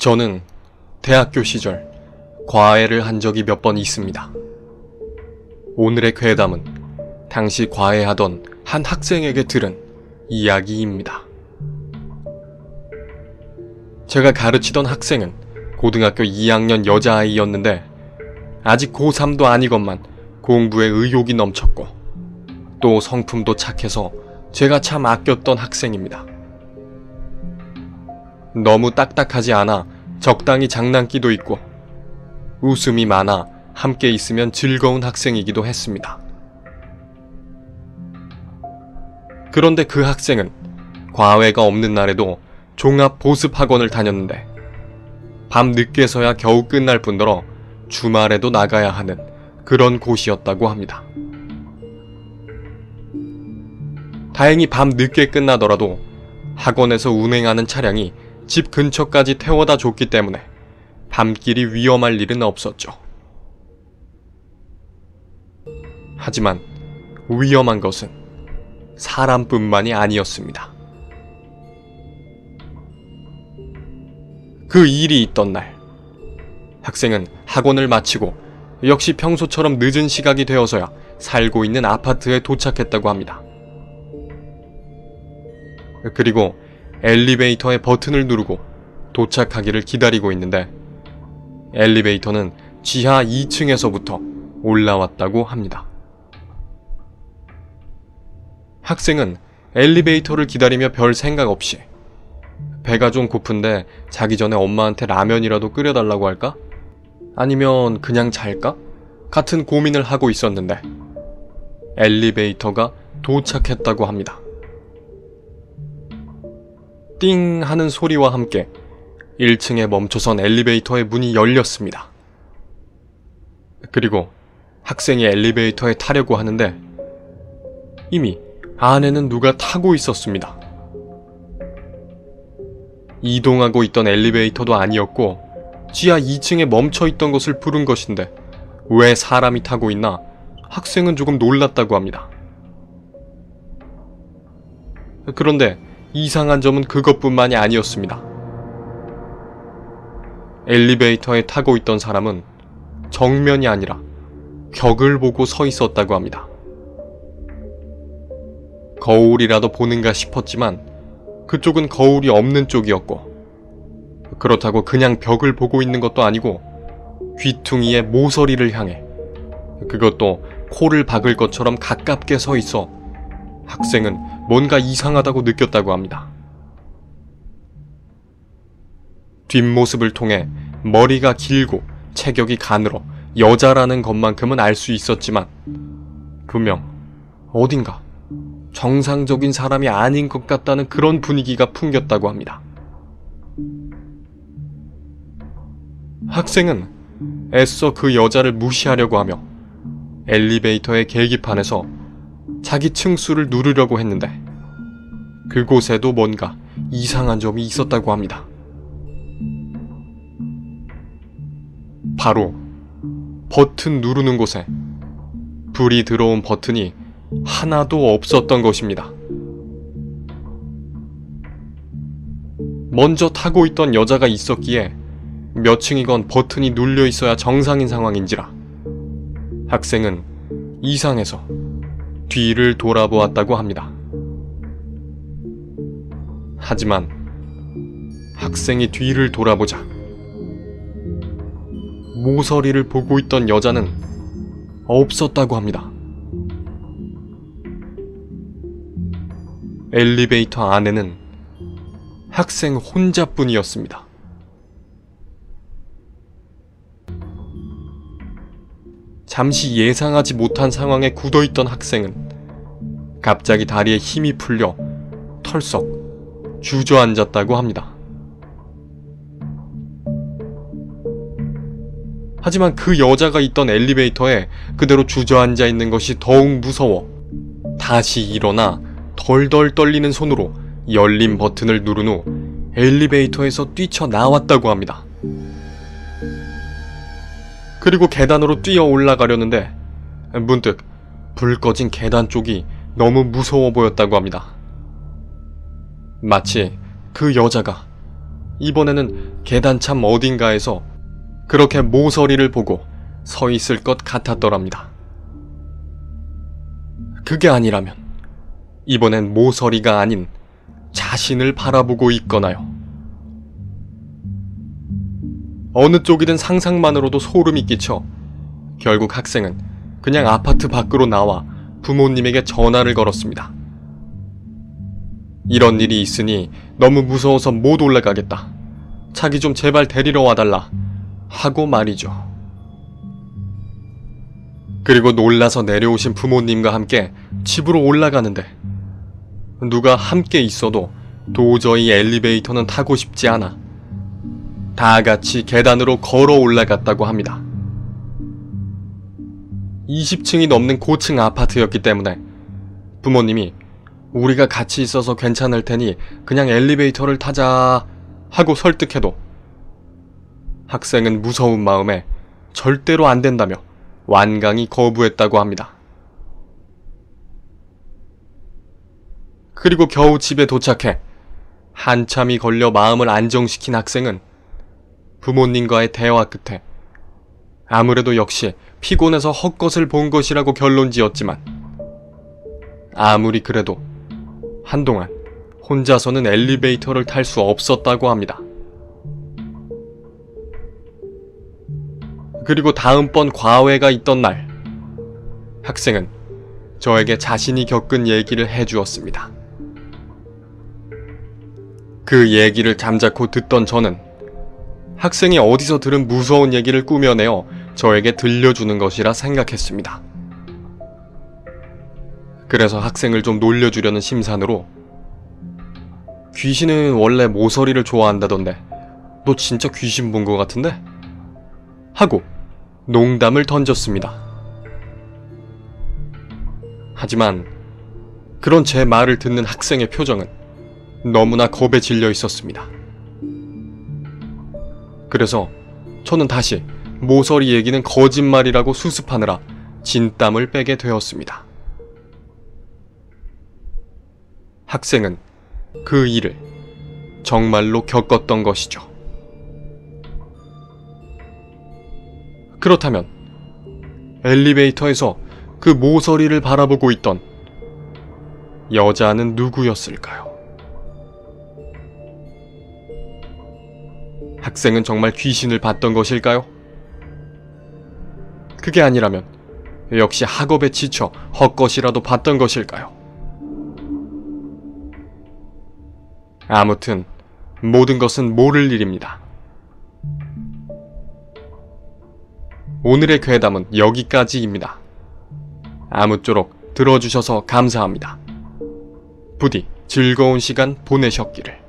저는 대학교 시절 과외를 한 적이 몇 번 있습니다. 오늘의 괴담은 당시 과외하던 한 학생에게 들은 이야기입니다. 제가 가르치던 학생은 고등학교 2학년 여자아이였는데 아직 고3도 아니건만 공부에 의욕이 넘쳤고 또 성품도 착해서 제가 참 아꼈던 학생입니다. 너무 딱딱하지 않아 적당히 장난기도 있고 웃음이 많아 함께 있으면 즐거운 학생이기도 했습니다. 그런데 그 학생은 과외가 없는 날에도 종합 보습학원을 다녔는데 밤 늦게서야 겨우 끝날 뿐더러 주말에도 나가야 하는 그런 곳이었다고 합니다. 다행히 밤 늦게 끝나더라도 학원에서 운행하는 차량이 집 근처까지 태워다 줬기 때문에 밤길이 위험할 일은 없었죠. 하지만 위험한 것은 사람뿐만이 아니었습니다. 그 일이 있던 날, 학생은 학원을 마치고 역시 평소처럼 늦은 시각이 되어서야 살고 있는 아파트에 도착했다고 합니다. 그리고 엘리베이터의 버튼을 누르고 도착하기를 기다리고 있는데 엘리베이터는 지하 2층에서부터 올라왔다고 합니다. 학생은 엘리베이터를 기다리며 별 생각 없이 배가 좀 고픈데 자기 전에 엄마한테 라면이라도 끓여달라고 할까? 아니면 그냥 잘까? 같은 고민을 하고 있었는데 엘리베이터가 도착했다고 합니다. 띵 하는 소리와 함께 1층에 멈춰선 엘리베이터의 문이 열렸습니다. 그리고 학생이 엘리베이터에 타려고 하는데 이미 안에는 누가 타고 있었습니다. 이동하고 있던 엘리베이터도 아니었고 지하 2층에 멈춰있던 것을 부른 것인데 왜 사람이 타고 있나 학생은 조금 놀랐다고 합니다. 그런데 이상한 점은 그것뿐만이 아니었습니다. 엘리베이터에 타고 있던 사람은 정면이 아니라 벽을 보고 서 있었다고 합니다. 거울이라도 보는가 싶었지만 그쪽은 거울이 없는 쪽이었고 그렇다고 그냥 벽을 보고 있는 것도 아니고 귀퉁이에 모서리를 향해 그것도 코를 박을 것처럼 가깝게 서 있어 학생은 뭔가 이상하다고 느꼈다고 합니다. 뒷모습을 통해 머리가 길고 체격이 가늘어 여자라는 것만큼은 알 수 있었지만 분명 어딘가 정상적인 사람이 아닌 것 같다는 그런 분위기가 풍겼다고 합니다. 학생은 애써 그 여자를 무시하려고 하며 엘리베이터의 계기판에서 자기 층수를 누르려고 했는데 그곳에도 뭔가 이상한 점이 있었다고 합니다. 바로 버튼 누르는 곳에 불이 들어온 버튼이 하나도 없었던 것입니다. 먼저 타고 있던 여자가 있었기에 몇 층이건 버튼이 눌려 있어야 정상인 상황인지라 학생은 이상해서 뒤를 돌아보았다고 합니다. 하지만 학생이 뒤를 돌아보자 모서리를 보고 있던 여자는 없었다고 합니다. 엘리베이터 안에는 학생 혼자뿐이었습니다. 잠시 예상하지 못한 상황에 굳어있던 학생은 갑자기 다리에 힘이 풀려 털썩 주저앉았다고 합니다. 하지만 그 여자가 있던 엘리베이터에 그대로 주저앉아 있는 것이 더욱 무서워 다시 일어나 덜덜 떨리는 손으로 열린 버튼을 누른 후 엘리베이터에서 뛰쳐나왔다고 합니다. 그리고 계단으로 뛰어 올라가려는데 문득 불 꺼진 계단 쪽이 너무 무서워 보였다고 합니다. 마치 그 여자가 이번에는 계단참 어딘가에서 그렇게 모서리를 보고 서 있을 것 같았더랍니다. 그게 아니라면 이번엔 모서리가 아닌 자신을 바라보고 있거나요. 어느 쪽이든 상상만으로도 소름이 끼쳐 결국 학생은 그냥 아파트 밖으로 나와 부모님에게 전화를 걸었습니다. 이런 일이 있으니 너무 무서워서 못 올라가겠다. 자기 좀 제발 데리러 와달라. 하고 말이죠. 그리고 놀라서 내려오신 부모님과 함께 집으로 올라가는데 누가 함께 있어도 도저히 엘리베이터는 타고 싶지 않아 다 같이 계단으로 걸어 올라갔다고 합니다. 20층이 넘는 고층 아파트였기 때문에 부모님이 우리가 같이 있어서 괜찮을 테니 그냥 엘리베이터를 타자 하고 설득해도 학생은 무서운 마음에 절대로 안 된다며 완강히 거부했다고 합니다. 그리고 겨우 집에 도착해 한참이 걸려 마음을 안정시킨 학생은 부모님과의 대화 끝에 아무래도 역시 피곤해서 헛것을 본 것이라고 결론지었지만 아무리 그래도 한동안 혼자서는 엘리베이터를 탈 수 없었다고 합니다. 그리고 다음번 과외가 있던 날 학생은 저에게 자신이 겪은 얘기를 해주었습니다. 그 얘기를 잠자코 듣던 저는 학생이 어디서 들은 무서운 얘기를 꾸며내어 저에게 들려주는 것이라 생각했습니다. 그래서 학생을 좀 놀려주려는 심산으로 귀신은 원래 모서리를 좋아한다던데 너 진짜 귀신 본 것 같은데? 하고 농담을 던졌습니다. 하지만 그런 제 말을 듣는 학생의 표정은 너무나 겁에 질려 있었습니다. 그래서 저는 다시 모서리 얘기는 거짓말이라고 수습하느라 진땀을 빼게 되었습니다. 학생은 그 일을 정말로 겪었던 것이죠. 그렇다면 엘리베이터에서 그 모서리를 바라보고 있던 여자는 누구였을까요? 학생은 정말 귀신을 봤던 것일까요? 그게 아니라면 역시 학업에 지쳐 헛것이라도 봤던 것일까요? 아무튼 모든 것은 모를 일입니다. 오늘의 괴담은 여기까지입니다. 아무쪼록 들어주셔서 감사합니다. 부디 즐거운 시간 보내셨기를.